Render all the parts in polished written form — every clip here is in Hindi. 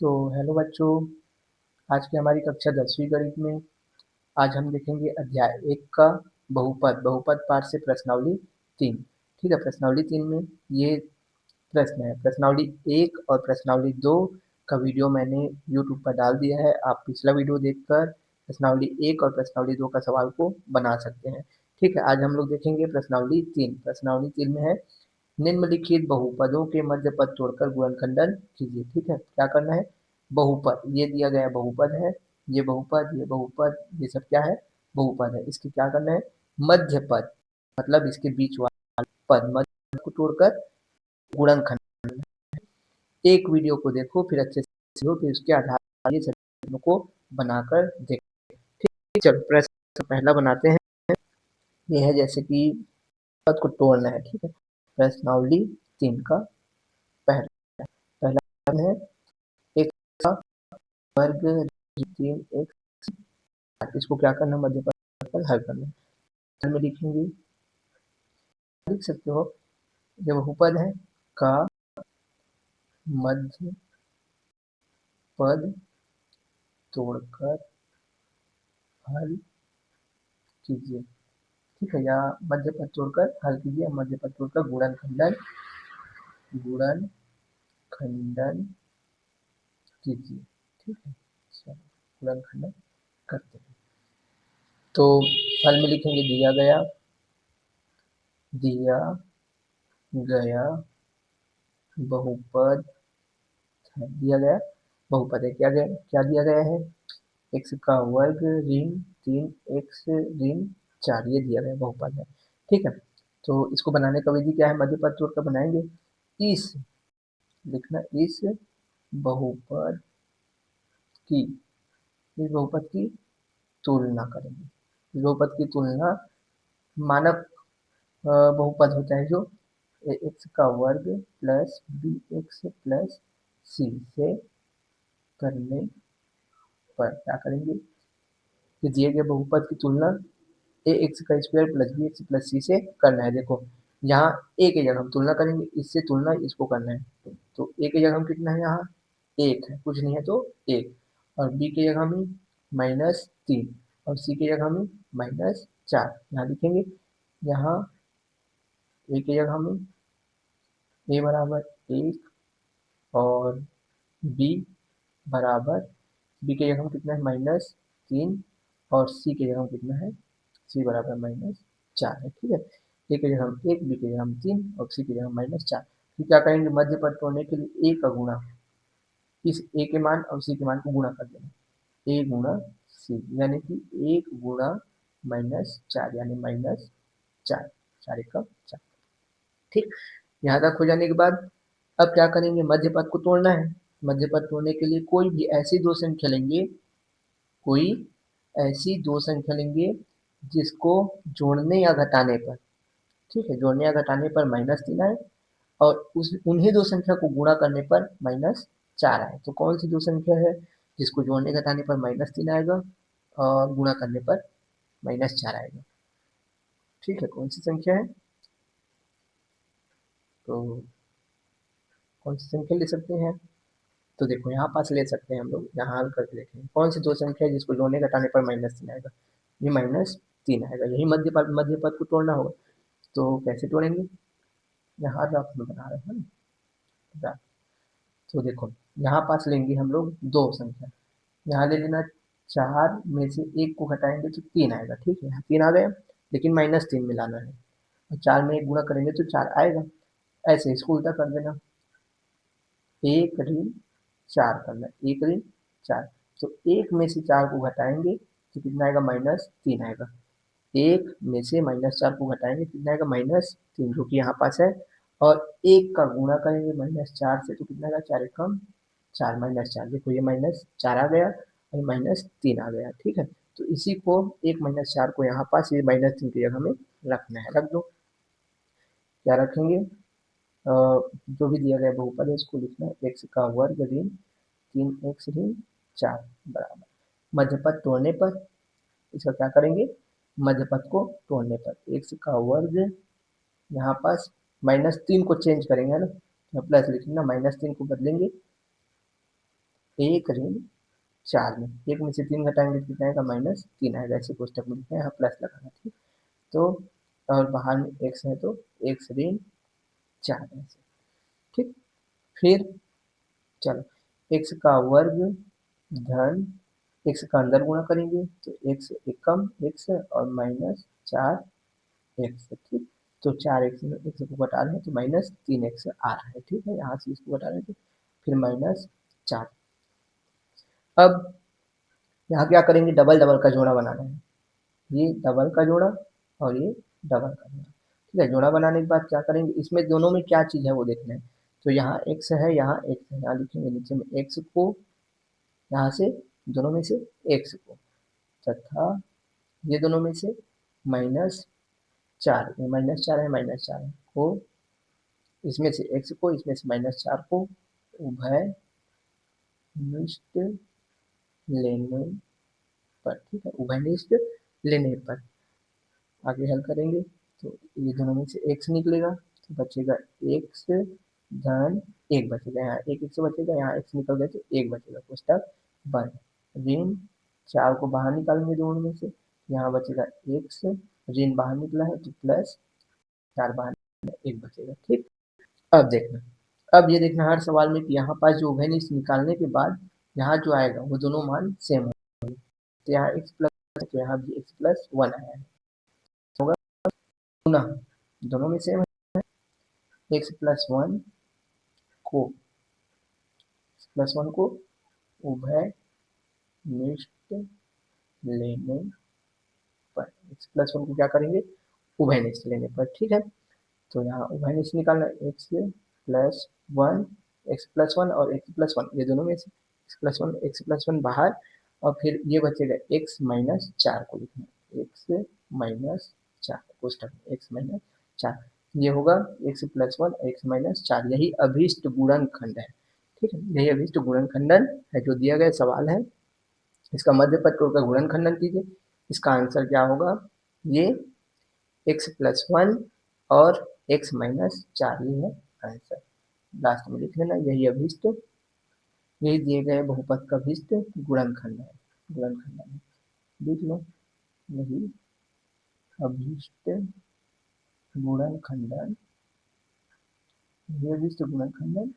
तो हेलो बच्चों, आज की हमारी कक्षा 10वीं गणित में आज हम देखेंगे अध्याय 1 का बहुपद बहुपद पाठ से प्रश्नावली 3। ठीक है, प्रश्नावली 3 में ये प्रश्न है। प्रश्नावली 1 और प्रश्नावली 2 का वीडियो मैंने यूट्यूब पर डाल दिया है। आप पिछला वीडियो देखकर प्रश्नावली 1 और प्रश्नावली 2 का सवाल को बना सकते हैं। ठीक है, आज हम लोग देखेंगे प्रश्नावली 3। प्रश्नावली 3 में है निम्नलिखित बहुपदों के मध्य पद तोड़कर गुणनखंडन कीजिए। ठीक है, क्या करना है? बहुपद, ये दिया गया बहुपद है, ये बहुपद, ये बहुपद, ये सब क्या है? बहुपद है। इसके क्या करना है? मध्य पद, मतलब इसके बीच वाला पद, मध्य को तोड़कर गुणनखंड। एक वीडियो को देखो, फिर अच्छे से हो, फिर उसके आधार पर ये सभी को बनाकर देखो। ठीक, चलो प्रश्न पहला बनाते हैं। ये है जैसे कि पद को तोड़ना है। ठीक है, प्रश्नावली 3 का पहला पहला है एक का वर्ग 3x, इसको क्या करना? मध्य पद पर हल करना है। में लिखेंगे, लिख सकते हो, ये बहुपद है का मध्य पद तोड़कर हल कीजिए। ठीक है, या मध्य पद तोड़कर हल कीजिए, मध्य पद तोड़कर गुणनखंडन गुणनखंडन कीजिए। ठीक है, चलो गुणनखंडन करते हैं। तो हल में लिखेंगे दिया गया बहुपद है, दिया गया बहुपद है, क्या दिया गया है? x का वर्ग ऋण 3x ऋण 4, ये दिया गया बहुपद है। ठीक है, तो इसको बनाने का विधि क्या है? मध्य पद तोड़कर बनाएंगे। इस लिखना, इस बहुपद की इस बहुपद की तुलना करेंगे। इस बहुपद की तुलना मानक बहुपद होता है जो x का वर्ग प्लस bx प्लस c से करने पर क्या करेंगे? कि दिए गए बहुपद की तुलना ए एक्स का square plus b x plus c से करना है। देखो, यहाँ ए की जगह हम तुलना करेंगे, इससे तुलना इसको करना है। तो ए की जगह हम कितना है? यहाँ एक है, कुछ नहीं है तो एक, और बी की जगह हमें -3 और सी की जगह हमें -4 यहाँ लिखेंगे। यहाँ ए की जगह हमें ए बराबर 1 और बी बराबर, बी की जगह हम कितना है? -3 और सी की जगह हम कितना है? सी बराबर -4 है। ठीक है, ए की जगह हम 1, बी की जगह हम 3 और सी की जगह -4। फिर क्या करेंगे? मध्य पद तोड़ने के लिए ए का गुणा, इस ए के मान और सी के मान को गुणा कर देना, ए गुणा सी, यानी कि 1 गुणा -4 यानी -4, 4 1 4। ठीक, यहाँ तक हो जाने के बाद अब क्या करेंगे? मध्य पद को तोड़ना है। मध्य पद तोड़ने के लिए कोई भी ऐसी दो संख्या लेंगे, कोई ऐसी दो संख्या लेंगे जिसको जोड़ने या घटाने पर, ठीक है, जोड़ने या घटाने पर -3 आए और उस उन्हीं दो संख्या को गुणा करने पर -4 आए। तो कौन सी दो संख्या है जिसको जोड़ने घटाने पर -3 आएगा और गुणा करने पर -4 आएगा? ठीक है, कौन सी संख्या है? तो कौन सी संख्या ले सकते हैं? तो देखो, यहाँ पास ले सकते हैं हम लोग, यहाँ हल करके देखेंगे कौन सी दो संख्या है जिसको जोड़ने घटाने पर -3 आएगा। ये -3 आएगा, यही मध्य पद को तोड़ना होगा। तो कैसे तोड़ेंगे? यहाँ ग्राफ में बना रहे हैं ना ग्राफ। तो देखो, यहाँ पास लेंगे हम लोग दो संख्या, यहाँ ले लेना 4 में से 1 को घटाएंगे तो 3 आएगा। ठीक है, यहाँ 3 आ गया, लेकिन -3 मिलाना है, और 4 में 1 गुणा करेंगे तो 4 आएगा। ऐसे इसको उल्टा कर देना, 1 ऋण 4 करना, 1 ऋण 4। तो 1 में से 4 को घटाएंगे तो कितना आएगा? -3 आएगा। 1 में से -4 को घटाएंगे कितना आएगा? -3, जो कि यहाँ पास है। और 1 का गुणा करेंगे -4 से तो कितना आएगा? 4 1 4 -4, देखो ये -4 आ गया और -3 आ गया। ठीक है, तो इसी को 1 -4 को यहाँ पास ये -3 की जगह में रखना है, रख दो। क्या रखेंगे? जो भी दिया गया बहुपद है इसको लिखना है, x का वर्ग ऋण 3x ऋण 4 बराबर मध्य पद तोड़ने पर, इसका क्या करेंगे? मध्य पद को तोड़ने पर x का वर्ग, यहाँ पास -3 को चेंज करेंगे, है ना, प्लस लिखेंगे, -3 को बदलेंगे 1 ऋण 4 में 1 में से 3 घटाएंगे तो कितना आएगा, -3 आएगा। ऐसे कोष्टक में लिखना है, यहाँ प्लस लगाना, ठीक। तो और बाहर में x है तो x ऋण 4 ऐसे, ठीक। फिर चलो x का वर्ग धन x का अंदर गुणा करेंगे तो x एकम x और -4 x, ठीक। तो 4x में x को घटा रहे हैं तो -3x आ रहा है, ठीक है। यहाँ से इसको घटा रहे हैं तो फिर -4। अब यहाँ क्या करेंगे, डबल डबल का जोड़ा बनाना है। ये डबल का जोड़ा और ये डबल का जोड़ा, ठीक है। जोड़ा बनाने के बाद क्या करेंगे, इसमें दोनों में क्या चीज़ है वो देखना है। तो यहाँ x है, यहाँ x है, यहाँ लिखेंगे नीचे में x को, यहाँ से दोनों में से x को, तथा ये दोनों में से -4, ये -4 है, -4 को, इसमें से x को, इसमें से -4 को उभय निष्ठ लेने पर, ठीक है। उभय निष्ठ लेने पर आगे हल करेंगे तो ये दोनों में से x निकलेगा तो बचेगा x धन 1 बचेगा, यहाँ एक x बचेगा, यहाँ x निकल गया तो 1 बचेगा, कोष्टक बंद। ऋण 4 को बाहर निकालेंगे दोनों में से, यहाँ बचेगा x, ऋण बाहर निकला है तो +4 बाहर निकला, 1 बचेगा, ठीक। अब देखना, अब ये देखना हर सवाल में कि यहाँ पास जो उभयनिष्ठ निकालने के बाद यहाँ जो आएगा वो दोनों मान सेम होंगे। तो यहाँ x प्लस, तो यहाँ भी x+1 आया है, होगा पुनः दोनों में सेम है। x+1 को उभय निष्ठ लेने पर, x+1 को क्या करेंगे, उभय निष्ठ लेने पर, ठीक है। तो यहाँ उभय निष्ठ निकालना, x+1 और x+1 ये दोनों में से x+1 बाहर, और फिर ये बचेगा x-4 को लिखना, x-4 कोष्टक में x-4, ये होगा x+1 x-4, यही अभीष्ट गुणनखंड है, ठीक है। यही अभीष्ट गुणनखंडन है जो दिया गया सवाल है। इसका मध्य पद का गुणनखंडन कीजिए। इसका आंसर क्या होगा, ये x+1 और x-4 ये है आंसर। लास्ट में लिख लेना, यही अभीष्ट, यही दिए गए बहुपद का अभीष्ट गुणनखंड है, गुणनखंडन है, लिख लो, यही अभीष्ट गुणनखंडन, ये अभीष्ट गुणनखंडन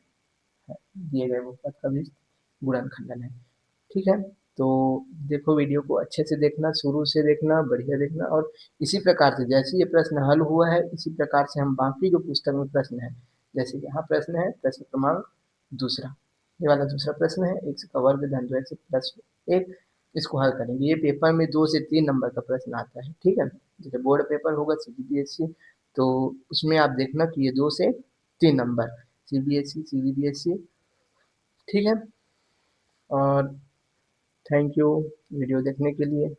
है, दिए गए बहुपद का अभीष्ट गुणनखंडन है, ठीक है। तो देखो वीडियो को अच्छे से देखना, शुरू से देखना, बढ़िया देखना, और इसी प्रकार से जैसे ये प्रश्न हल हुआ है इसी प्रकार से हम बाकी जो पुस्तक में प्रश्न है, जैसे यहाँ प्रश्न है प्रश्न क्रमांक दूसरा, ये वाला दूसरा प्रश्न है, x का वर्ग धन 2x+1, इसको हल करेंगे। ये पेपर में 2 से 3 नंबर का प्रश्न आता है, ठीक है। जैसे बोर्ड पेपर होगा CBSE तो उसमें आप देखना कि ये 2 से 3 नंबर CBSE CBSE, ठीक है। और थैंक यू वीडियो देखने के लिए।